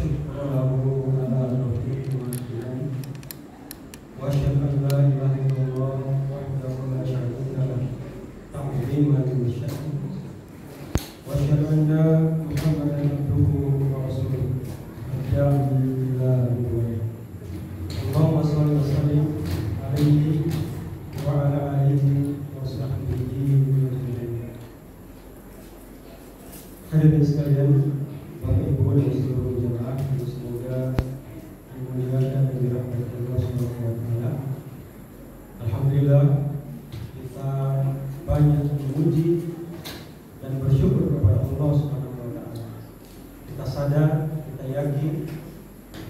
شكره على توفيق والسلام واشهد ان لا اله الا الله وحده لا شريك له تعظيما لشأنه واشهد ان محمدا عبده ورسوله الداعي الى رضوانه اللهم صل وسلم عليه وعلى اله وصحبه وسلم. Hadirin sekalian, Bapak Ibu dan seluruh jemaah, semoga dimuliakan dan dirahmati Allah Subhanahu wa taala. Alhamdulillah, kita banyak memuji dan bersyukur kepada Allah Subhanahu wa taala. Kita sadar, kita yakin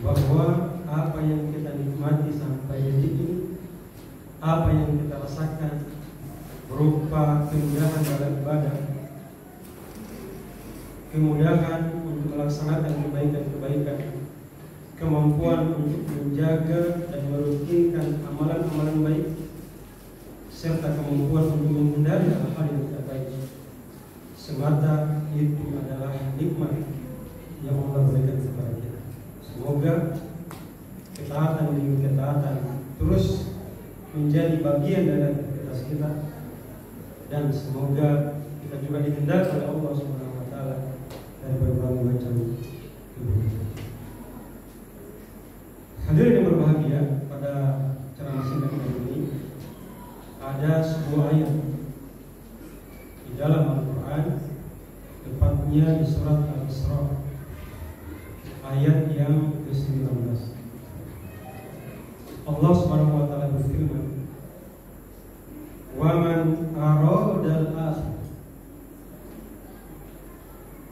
bahwa apa yang kita nikmati sampai detik ini, apa yang kita rasakan berupa kemudahan dalam ibadah, kemudahan untuk melaksanakan kebaikan-kebaikan, kemampuan untuk menjaga dan merutinkan amalan-amalan baik, serta kemampuan untuk menghindari hal-hal yang tidak baik, semata itu adalah nikmat yang Allah berikan kepada kita. Semoga ketaatan demi ketaatan terus menjadi bagian dari aktivitas kita, dan semoga kita juga dihindarkan oleh Allah Subhanahu wa taala dari berbagai macam keburukan. Hadirin yang berbahagia, pada ceramah singkat kali ini ada sebuah ayat di dalam Al-Quran, tepatnya di surat Al-Isra ayat yang ke-19. Allah Subhanahu wa taala berfirman, "Wa man aradal akhirah,"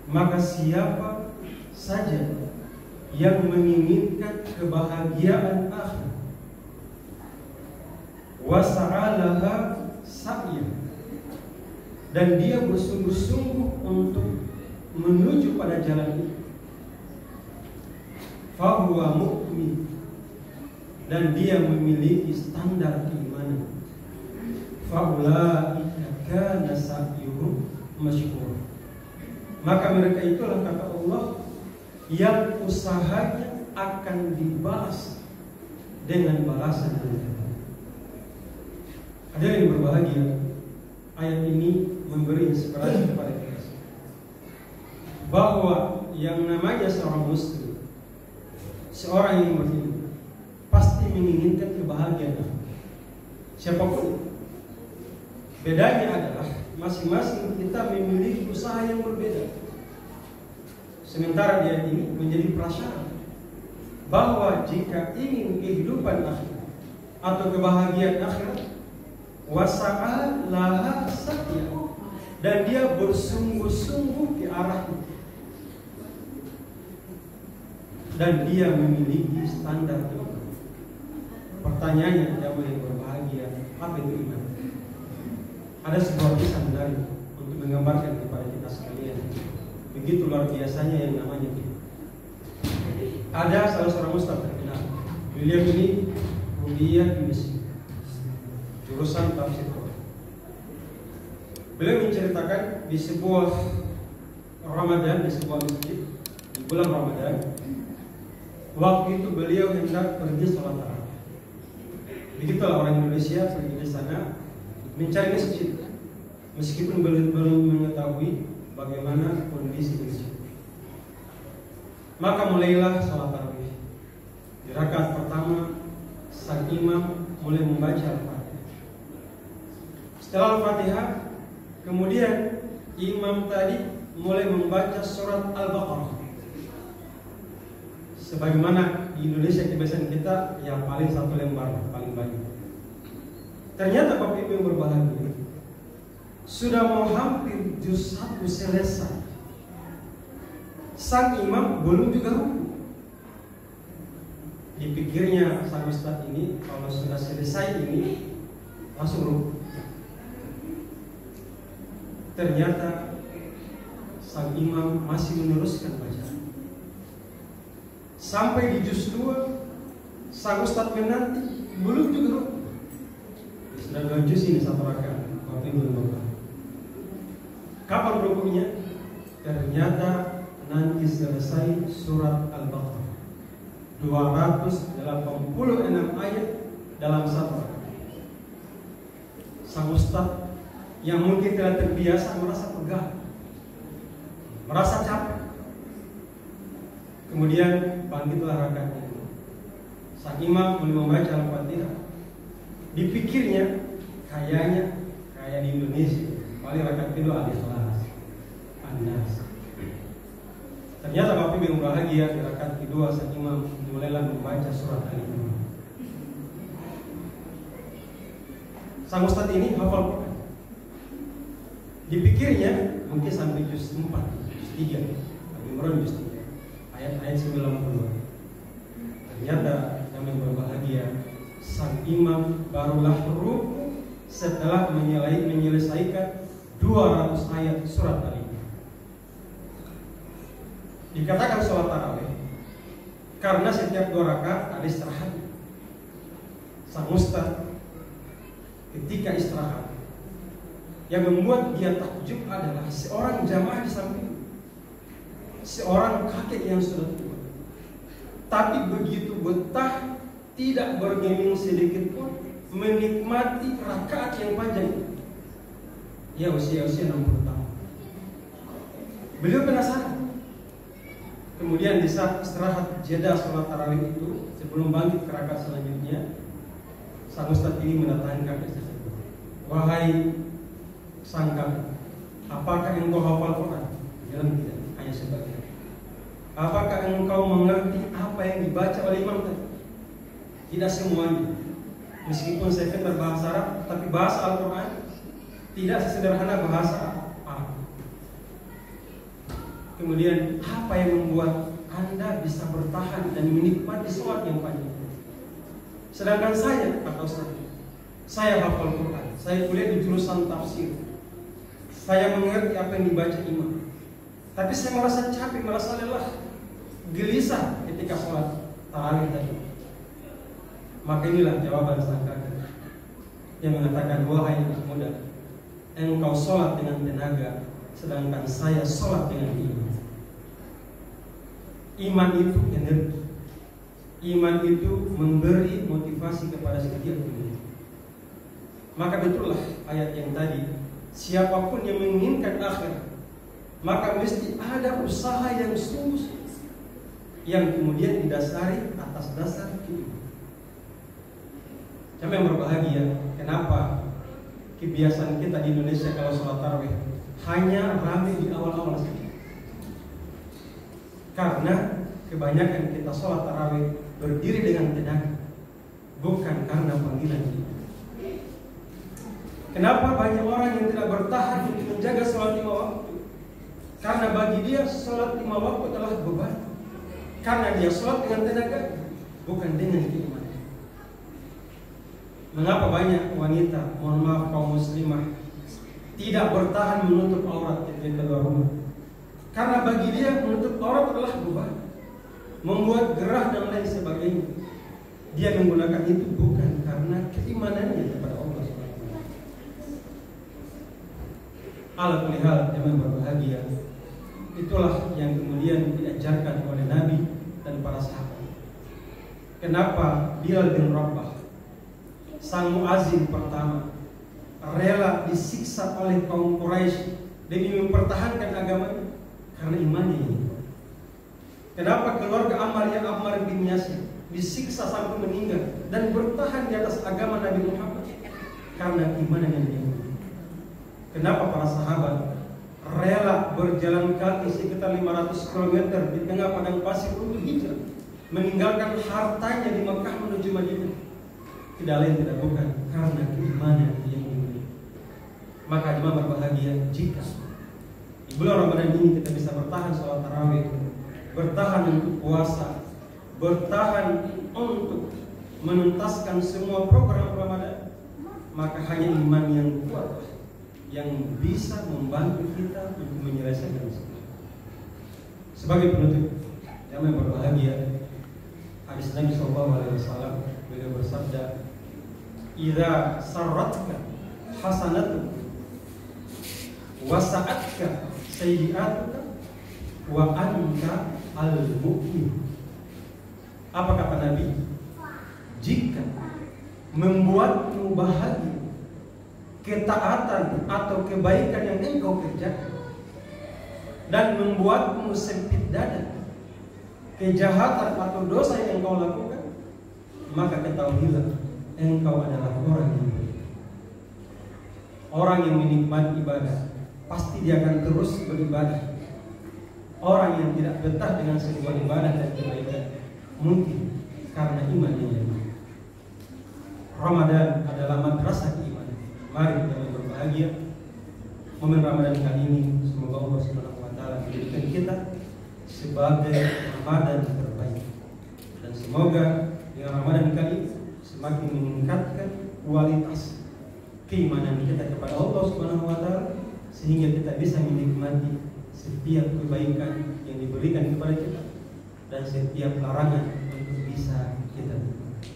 maka siapa saja yang menginginkan kebahagiaan akhir, wasa'alaha sa'ya, dan dia bersungguh-sungguh untuk menuju pada jalan itu, fahuwa mu'min, dan dia memiliki standar keimanan, faulaika kana sa'yuhum masykur, maka mereka itulah, kata Allah, yang usahanya akan dibalas dengan balasan yang nyata. Ada yang berbahagia, ayat ini memberi inspirasi kepada kita bahwa yang namanya seorang muslim, seorang yang beriman, pasti menginginkan kebahagiaan. Siapapun. Bedanya adalah masing-masing kita memiliki usaha yang berbeda. Sementara dia ini menjadi prasyarat bahwa jika ingin kehidupan akhirat atau kebahagiaan akhirat, wasa'al laha satya, dan dia bersungguh-sungguh ke arah itu, dan dia memiliki standar itu. Pertanyaannya, jamaah yang berbahagia, apa itu iman? Ada sebuah kisah menarik untuk menggambarkan kepada kita sekalian. Begitu luar biasanya yang namanya itu. Ada salah seorang ustaz terkenal. Beliau ini kuliah di Mesir, jurusan tafsir Quran. Beliau menceritakan di sebuah Ramadan, di sebuah masjid di bulan Ramadan, waktu itu beliau hendak pergi sholat tarawih. Begitulah orang Indonesia pergi di sana mencari masjid, meskipun belum mengetahui bagaimana kondisi masjid. Maka mulailah sholat tarawih. Di rakaat pertama, sang imam mulai membaca Al-Fatihah. Setelah Al-Fatihah, kemudian imam tadi mulai membaca surat Al-Baqarah. Sebagaimana di Indonesia kebiasaan kita, yang paling satu lembar, paling banyak. Ternyata Bapak Ibu yang berbahagia, sudah mau hampir juz 1 selesai, sang imam belum juga ruku. Dipikirnya sang ustaz ini kalau sudah selesai ini langsung ruku. Ternyata sang imam masih meneruskan bacaan sampai di juz 2. Sang ustaz menanti belum juga ruku. Sudah 2 juz ini satu rakaat. Bapak Ibu yang berbahagia, kapan rukunya? Ternyata nanti selesai surat Al-Baqarah. 286 ayat dalam satu rakaat. Sang ustaz yang mungkin telah terbiasa merasa pegal, merasa capek, kemudian bangkitlah rakaat kedua. Sang imam mulai membaca Al-Fatihah. Dipikirnya kayaknya kayak di Indonesia, paling rakaat kedua Al-Ikhlas, An-Nas. Ternyata Bapak Ibu yang bahagia, di rakaat kedua sang imam mulailah membaca surat Al-Imran. Sang ustaz ini hafal Quran. Dipikirnya mungkin sampai juz 4, juz 3, Al-Imran juz 3, ayat-ayat 90. Ternyata yang berbahagia, sang imam barulah ruku setelah menyelesaikan 200 ayat surat Al-Imran. Dikatakan sholat tarawih karena setiap 2 rakaat ada istirahat. Sang ustaz ketika istirahat, yang membuat dia takjub adalah seorang jamaah di samping, seorang kakek yang sudah tua, tapi begitu betah, tidak bergeming sedikit pun, menikmati rakaat yang panjang. Ya usia 60 tahun. Beliau penasaran. Kemudian di saat istirahat jeda sholat tarawih itu, sebelum bangkit ke rakaat selanjutnya, sang ustaz ini mendatangkan istri tersebut. Wahai sang kakek, apakah engkau hafal Quran? Dia bilang tidak, hanya sebagian. Apakah engkau mengerti apa yang dibaca oleh imam tadi? Tidak semuanya. Meskipun saya berbahasa Arab, tapi bahasa Al-Quran tidak sesederhana bahasa Arab. Kemudian apa yang membuat Anda bisa bertahan dan menikmati sholat yang panjang? Sedangkan saya, kata Ustaz, saya hafal Quran, saya kuliah di jurusan tafsir, saya mengerti apa yang dibaca imam, tapi saya merasa capek, merasa lelah, gelisah ketika sholat tarawih tadi. Maka inilah jawaban sang kakek yang mengatakan, wahai anak muda, engkau sholat dengan tenaga, sedangkan saya sholat dengan iman. Iman itu energi. Iman itu memberi motivasi kepada setiap dunia. Maka betullah ayat yang tadi, siapapun yang menginginkan akhirat, maka mesti ada usaha yang sungguh, yang kemudian didasari atas dasar iman. Kami yang berbahagia, kenapa kebiasaan kita di Indonesia kalau sholat tarawih hanya ramai di awal-awal saja? Karena kebanyakan kita sholat tarawih berdiri dengan tenaga, bukan karena panggilan kita. Kenapa banyak orang yang tidak bertahan untuk menjaga sholat 5 waktu? Karena bagi dia sholat 5 waktu adalah beban. Karena dia sholat dengan tenaga, bukan dengan keimanan. Mengapa banyak wanita, mohon maaf kaum muslimah, tidak bertahan menutup aurat ketika keluar rumah? Karena bagi dia menutup aurat adalah beban, membuat gerah dan lain sebagainya. Dia menggunakan itu bukan karena keimanannya kepada Allah SWT. Ala kulli hal, yang berbahagia, itulah yang kemudian diajarkan oleh Nabi dan para sahabat. Kenapa Bilal bin Rabah, sang muazin pertama, rela disiksa oleh kaum Quraisy demi mempertahankan agamanya? Karena imannya ini. Kenapa keluarga Ammar bin Yasir disiksa sampai meninggal dan bertahan di atas agama Nabi Muhammad? Karena imannya yang tinggi. Kenapa para sahabat rela berjalan kaki sekitar 500 km di tengah padang pasir untuk hijrah, meninggalkan hartanya di Mekah menuju Madinah? Tidak lain tidak bukan karena keimanan yang tinggi. Maka jemaah berbahagia, jika di bulan Ramadan ini kita bisa bertahan sholat tarawih, bertahan untuk puasa, bertahan untuk menuntaskan semua program Ramadan, maka hanya iman yang kuat yang bisa membantu kita untuk menyelesaikan semua. Sebagai penutup, yang berbahagia, hadis Nabi SAW, beliau bersabda, "Idza sarratka hasanatu wa sa'atka sayyi'atuka wa anta al-mu'min. Apa kata Nabi? Jika membuatmu bahagia ketaatan atau kebaikan yang engkau kerjakan dan membuatmu sempit dada kejahatan atau dosa yang engkau lakukan, maka ketahuilah engkau adalah orang yang baik. Orang yang menikmati ibadah pasti dia akan terus beribadah. Orang yang tidak betah dengan sebuah ibadah dan kebaikan mungkin karena imannya yang lemah. Ramadan adalah madrasah keimanan. Mari kita berbahagia momen Ramadan kali ini. Semoga Allah Subhanahu wa taala menjadikan kita sebagai Ramadan terbaik, dan semoga dengan Ramadan kali semakin meningkatkan kualitas keimanan kita kepada Allah Subhanahu wa taala, sehingga kita bisa menikmati setiap kebaikan yang diberikan kepada kita dan setiap larangan untuk bisa kita nikmati.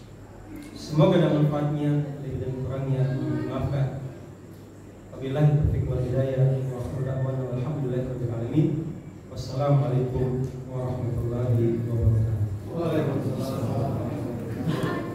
Semoga ada manfaatnya, lebih dan kurangnya dimaafkan. Wabillahi taufiq wal hidayah, wa akhiru da'wana walhamdulillahirabbil alamin. Wassalamualaikum warahmatullahi wabarakatuh. Waalaikumsalam.